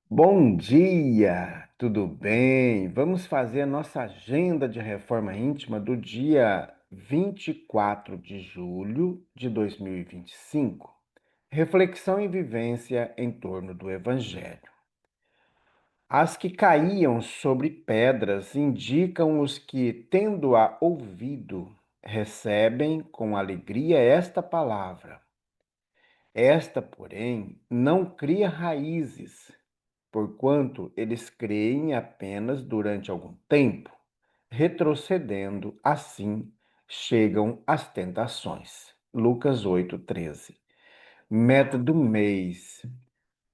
Bom dia, tudo bem? Vamos fazer a nossa agenda de reforma íntima do dia 24 de julho de 2025. Reflexão e vivência em torno do Evangelho. As que caíam sobre pedras indicam os que, tendo-a ouvido, recebem com alegria esta palavra. Esta, porém, não cria raízes, porquanto eles creem apenas durante algum tempo, retrocedendo, assim chegam às tentações. Lucas 8:13. Meta do mês: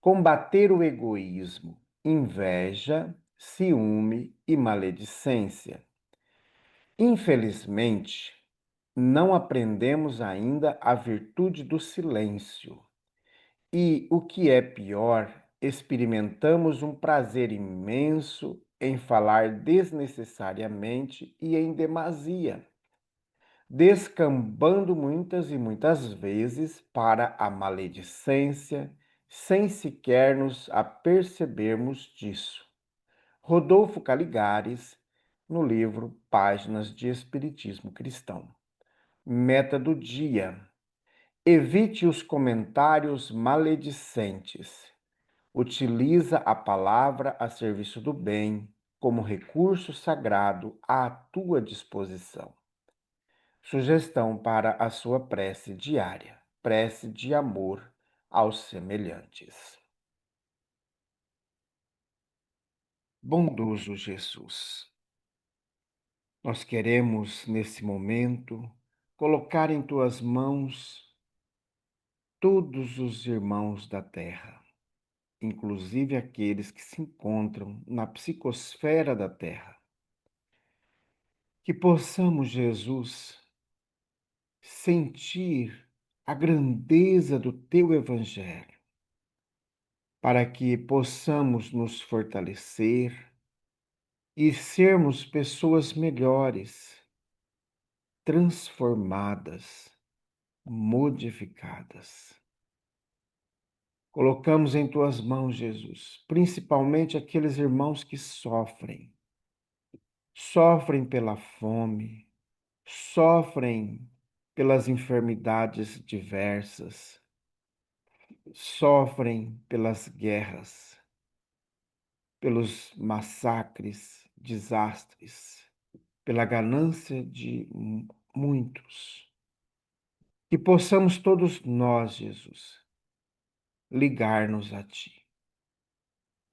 combater o egoísmo, inveja, ciúme e maledicência. Infelizmente, não aprendemos ainda a virtude do silêncio. E, o que é pior, experimentamos um prazer imenso em falar desnecessariamente e em demasia, descambando muitas e muitas vezes para a maledicência, sem sequer nos apercebermos disso. Rodolfo Caligares, no livro Páginas de Espiritismo Cristão. Meta do dia: evite os comentários maledicentes. Utiliza a palavra a serviço do bem, como recurso sagrado à tua disposição. Sugestão para a sua prece diária: prece de amor aos semelhantes. Bondoso Jesus, nós queremos, nesse momento, colocar em tuas mãos todos os irmãos da terra, inclusive aqueles que se encontram na psicosfera da terra. Que possamos, Jesus, sentir a grandeza do teu Evangelho, para que possamos nos fortalecer e sermos pessoas melhores, transformadas, modificadas. Colocamos em tuas mãos, Jesus, principalmente aqueles irmãos que sofrem pela fome, sofrem pelas enfermidades diversas, sofrem pelas guerras, pelos massacres, desastres, pela ganância de muitos. Que possamos todos nós, Jesus, ligar-nos a Ti.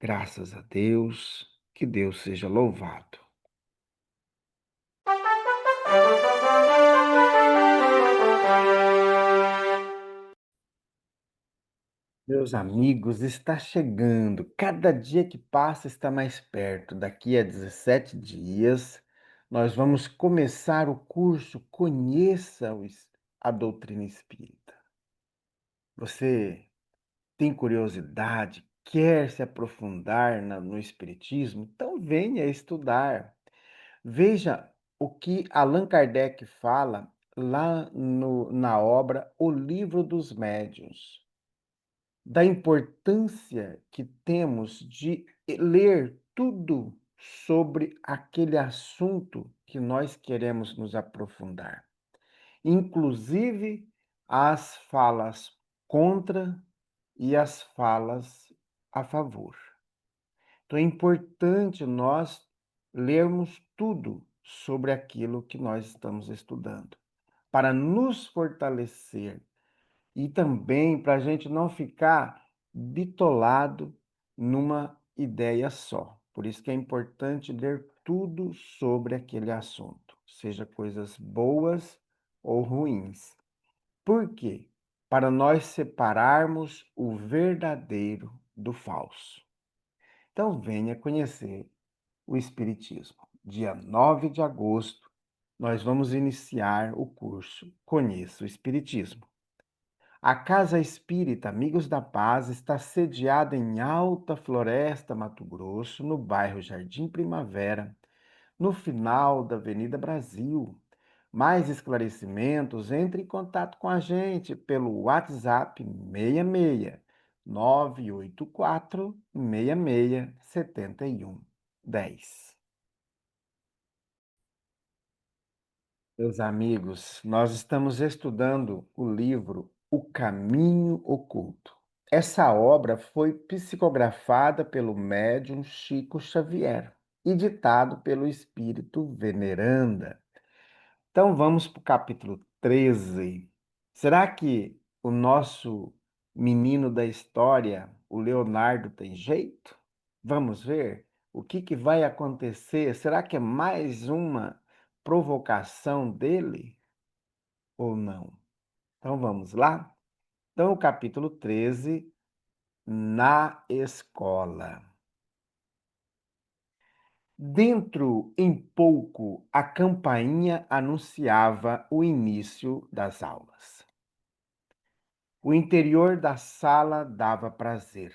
Graças a Deus, que Deus seja louvado. Meus amigos, está chegando. Cada dia que passa está mais perto. Daqui a 17 dias, nós vamos começar o curso Conheça a Doutrina Espírita. Você tem curiosidade, quer se aprofundar no Espiritismo? Então venha estudar. Veja o que Allan Kardec fala lá na obra O Livro dos Médiuns, da importância que temos de ler tudo sobre aquele assunto que nós queremos nos aprofundar, inclusive as falas contra e as falas a favor. Então é importante nós lermos tudo sobre aquilo que nós estamos estudando, para nos fortalecer e também para a gente não ficar bitolado numa ideia só. Por isso que é importante ler tudo sobre aquele assunto, seja coisas boas ou ruins. Por quê? Para nós separarmos o verdadeiro do falso. Então venha conhecer o Espiritismo. Dia 9 de agosto, nós vamos iniciar o curso Conheça o Espiritismo. A Casa Espírita Amigos da Paz está sediada em Alta Floresta, Mato Grosso, no bairro Jardim Primavera, no final da Avenida Brasil. Mais esclarecimentos, entre em contato com a gente pelo WhatsApp 66 984 66 71 10. Meus amigos, nós estamos estudando o livro O Caminho Oculto. Essa obra foi psicografada pelo médium Chico Xavier e ditado pelo espírito Veneranda. Então vamos para o capítulo 13. Será que o nosso menino da história, o Leonardo, tem jeito? Vamos ver o que vai acontecer. Será que é mais uma provocação dele ou não? Então vamos lá? Então, o capítulo 13, na escola. Dentro em pouco, a campainha anunciava o início das aulas. O interior da sala dava prazer.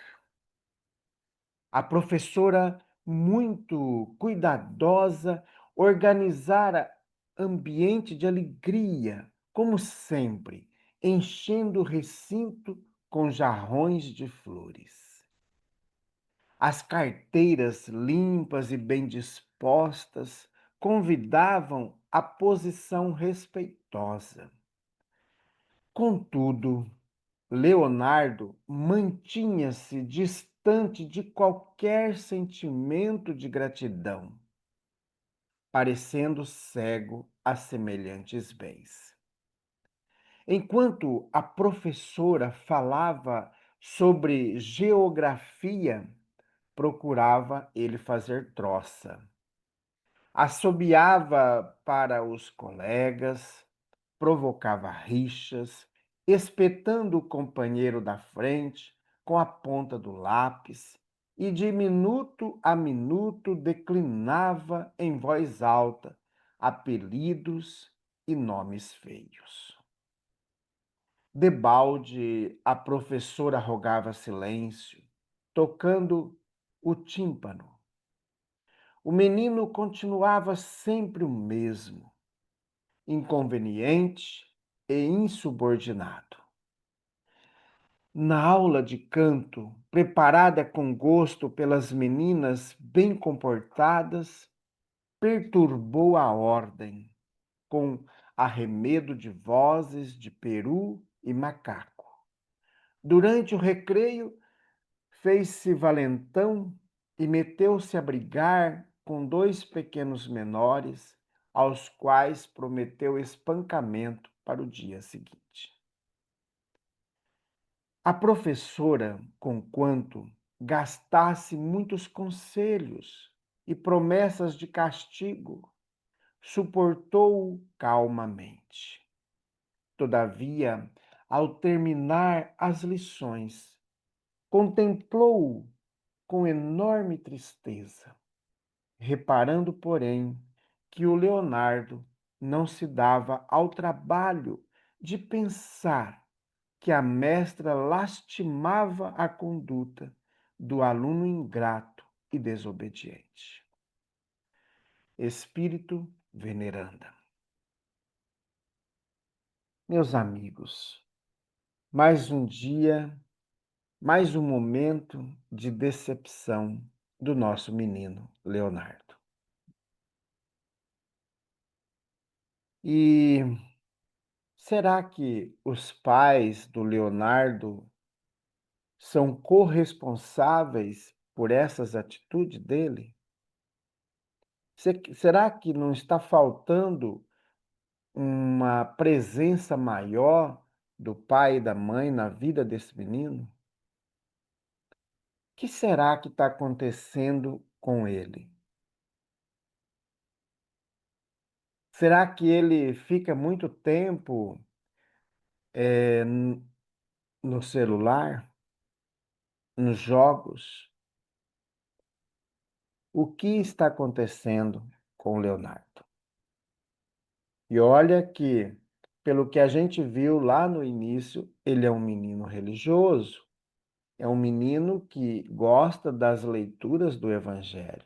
A professora, muito cuidadosa, organizara ambiente de alegria, como sempre, enchendo o recinto com jarrões de flores. As carteiras limpas e bem dispostas convidavam à posição respeitosa. Contudo, Leonardo mantinha-se distante de qualquer sentimento de gratidão, parecendo cego a semelhantes bens. Enquanto a professora falava sobre geografia, procurava ele fazer troça. Assobiava para os colegas, provocava rixas, espetando o companheiro da frente com a ponta do lápis e de minuto a minuto declinava em voz alta apelidos e nomes feios. Debalde, a professora rogava silêncio, tocando o tímpano. O menino continuava sempre o mesmo, inconveniente e insubordinado. Na aula de canto, preparada com gosto pelas meninas bem comportadas, perturbou a ordem, com arremedo de vozes de peru e macaco. Durante o recreio, fez-se valentão e meteu-se a brigar com dois pequenos menores, aos quais prometeu espancamento para o dia seguinte. A professora, conquanto gastasse muitos conselhos e promessas de castigo, suportou-o calmamente. Todavia, ao terminar as lições, contemplou-o com enorme tristeza, reparando, porém, que o Leonardo não se dava ao trabalho de pensar que a mestra lastimava a conduta do aluno ingrato e desobediente. Espírito Veneranda. Meus amigos, mais um dia, mais um momento de decepção do nosso menino Leonardo. E será que os pais do Leonardo são corresponsáveis por essas atitudes dele? Será que não está faltando uma presença maior do pai e da mãe na vida desse menino? O que será que está acontecendo com ele? Será que ele fica muito tempo no celular, nos jogos? O que está acontecendo com o Leonardo? E olha que, pelo que a gente viu lá no início, ele é um menino religioso, é um menino que gosta das leituras do Evangelho.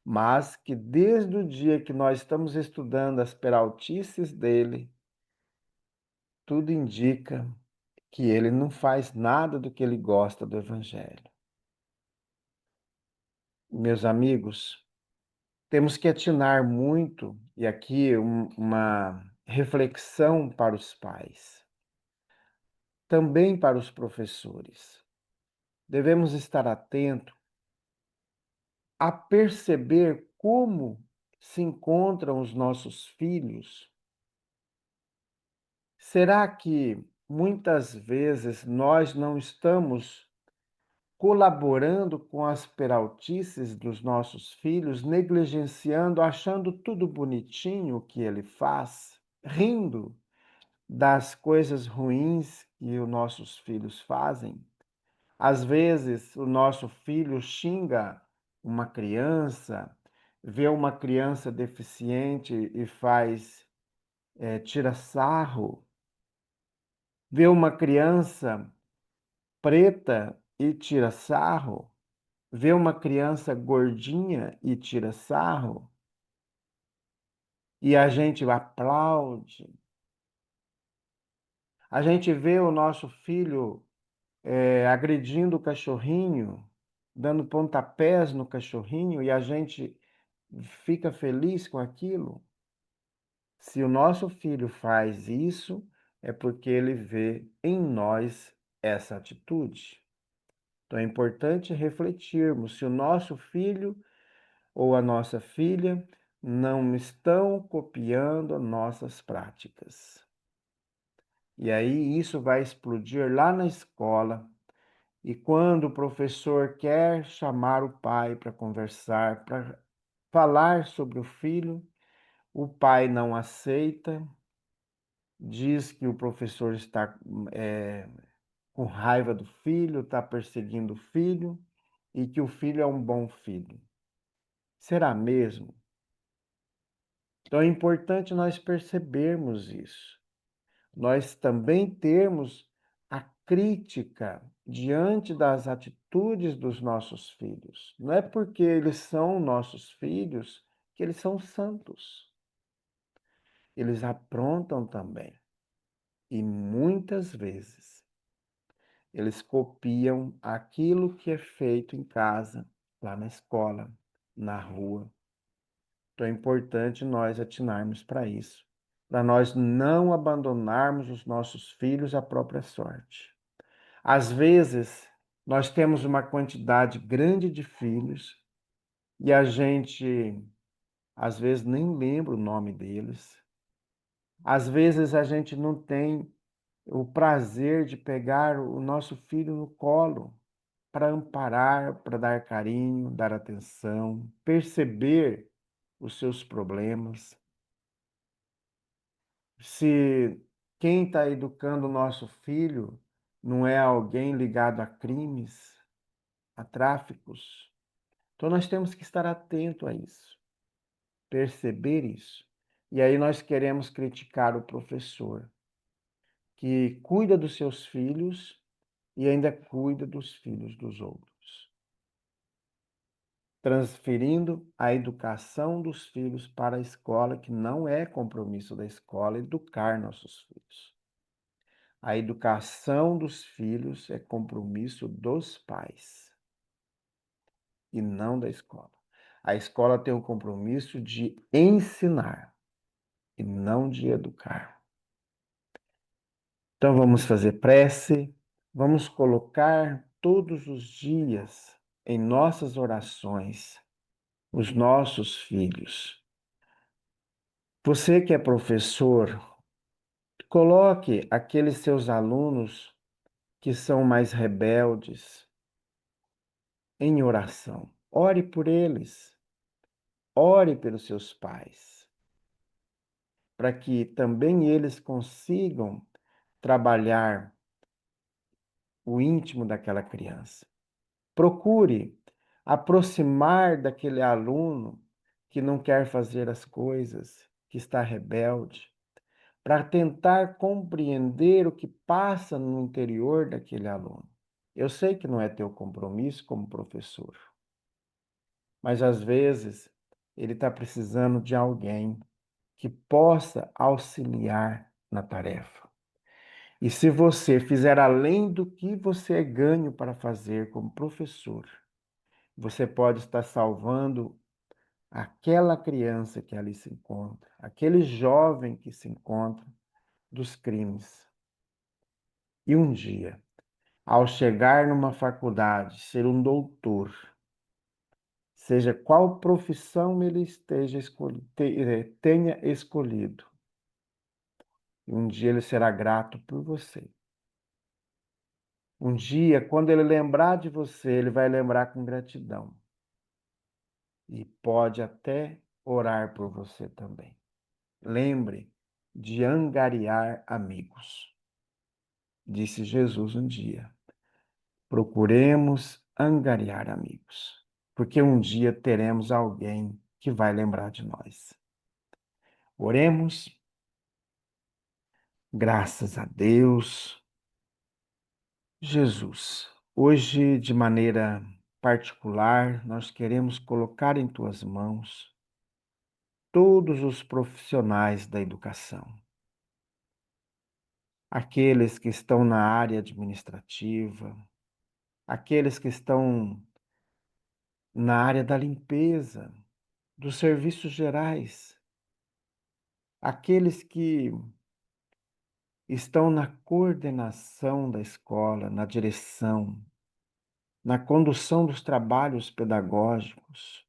Mas que desde o dia que nós estamos estudando as peraltices dele, tudo indica que ele não faz nada do que ele gosta do Evangelho. Meus amigos, temos que atinar muito, e aqui uma reflexão para os pais, também para os professores. Devemos estar atentos a perceber como se encontram os nossos filhos. Será que muitas vezes nós não estamos colaborando com as peraltices dos nossos filhos, negligenciando, achando tudo bonitinho o que ele faz, rindo das coisas ruins que os nossos filhos fazem? Às vezes, o nosso filho xinga uma criança, vê uma criança deficiente e tira sarro, vê uma criança preta e tira sarro, vê uma criança gordinha e tira sarro, e a gente aplaude. A gente vê o nosso filho agredindo o cachorrinho, dando pontapés no cachorrinho, e a gente fica feliz com aquilo. Se o nosso filho faz isso, é porque ele vê em nós essa atitude. Então é importante refletirmos se o nosso filho ou a nossa filha não estão copiando nossas práticas. E aí isso vai explodir lá na escola. E quando o professor quer chamar o pai para conversar, para falar sobre o filho, o pai não aceita, diz que o professor está com raiva do filho, está perseguindo o filho e que o filho é um bom filho. Será mesmo? Então é importante nós percebermos isso. Nós também termos a crítica diante das atitudes dos nossos filhos. Não é porque eles são nossos filhos que eles são santos. Eles aprontam também. E muitas vezes eles copiam aquilo que é feito em casa, lá na escola, na rua. Então é importante nós atinarmos para isso, para nós não abandonarmos os nossos filhos à própria sorte. Às vezes, nós temos uma quantidade grande de filhos e a gente, às vezes, nem lembra o nome deles. Às vezes, a gente não tem o prazer de pegar o nosso filho no colo para amparar, para dar carinho, dar atenção, perceber os seus problemas. Se quem está educando o nosso filho não é alguém ligado a crimes, a tráficos, então nós temos que estar atento a isso, perceber isso. E aí nós queremos criticar o professor, que cuida dos seus filhos e ainda cuida dos filhos dos outros, transferindo a educação dos filhos para a escola, que não é compromisso da escola educar nossos filhos. A educação dos filhos é compromisso dos pais e não da escola. A escola tem o compromisso de ensinar e não de educar. Então vamos fazer prece, vamos colocar todos os dias em nossas orações os nossos filhos. Você que é professor, coloque aqueles seus alunos que são mais rebeldes em oração. Ore por eles, ore pelos seus pais, para que também eles consigam trabalhar o íntimo daquela criança. Procure aproximar daquele aluno que não quer fazer as coisas, que está rebelde, para tentar compreender o que passa no interior daquele aluno. Eu sei que não é teu compromisso como professor, mas às vezes ele está precisando de alguém que possa auxiliar na tarefa. E se você fizer além do que você é ganho para fazer como professor, você pode estar salvando aquela criança que ali se encontra, aquele jovem que se encontra dos crimes. E um dia, ao chegar numa faculdade, ser um doutor, seja qual profissão ele tenha escolhido, e um dia ele será grato por você. Um dia, quando ele lembrar de você, ele vai lembrar com gratidão. E pode até orar por você também. Lembre de angariar amigos. Disse Jesus um dia. Procuremos angariar amigos, porque um dia teremos alguém que vai lembrar de nós. Oremos, graças a Deus. Jesus, hoje, de maneira particular, nós queremos colocar em tuas mãos todos os profissionais da educação, aqueles que estão na área administrativa, aqueles que estão na área da limpeza, dos serviços gerais, aqueles que estão na coordenação da escola, na direção, na condução dos trabalhos pedagógicos.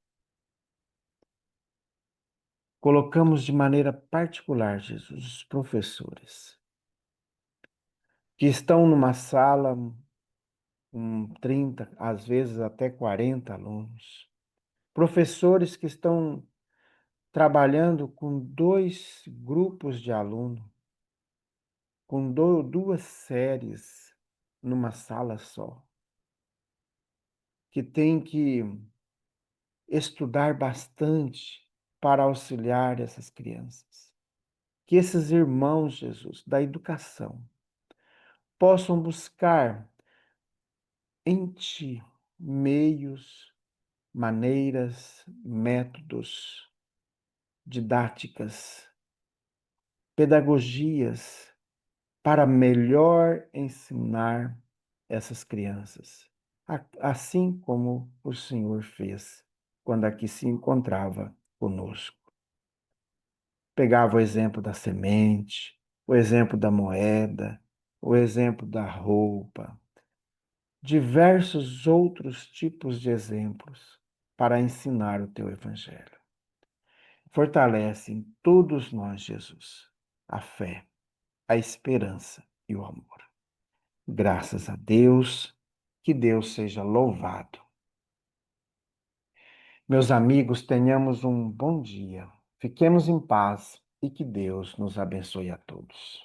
Colocamos de maneira particular, Jesus, os professores, que estão numa sala com 30, às vezes até 40 alunos. Professores que estão trabalhando com dois grupos de alunos, com duas séries numa sala só, que tem que estudar bastante para auxiliar essas crianças. Que esses irmãos, Jesus, da educação, possam buscar em Ti meios, maneiras, métodos, didáticas, pedagogias para melhor ensinar essas crianças, assim como o Senhor fez quando aqui se encontrava conosco. Pegava o exemplo da semente, o exemplo da moeda, o exemplo da roupa, diversos outros tipos de exemplos para ensinar o teu evangelho. Fortalece em todos nós, Jesus, a fé, a esperança e o amor. Graças a Deus, que Deus seja louvado. Meus amigos, tenhamos um bom dia. Fiquemos em paz e que Deus nos abençoe a todos.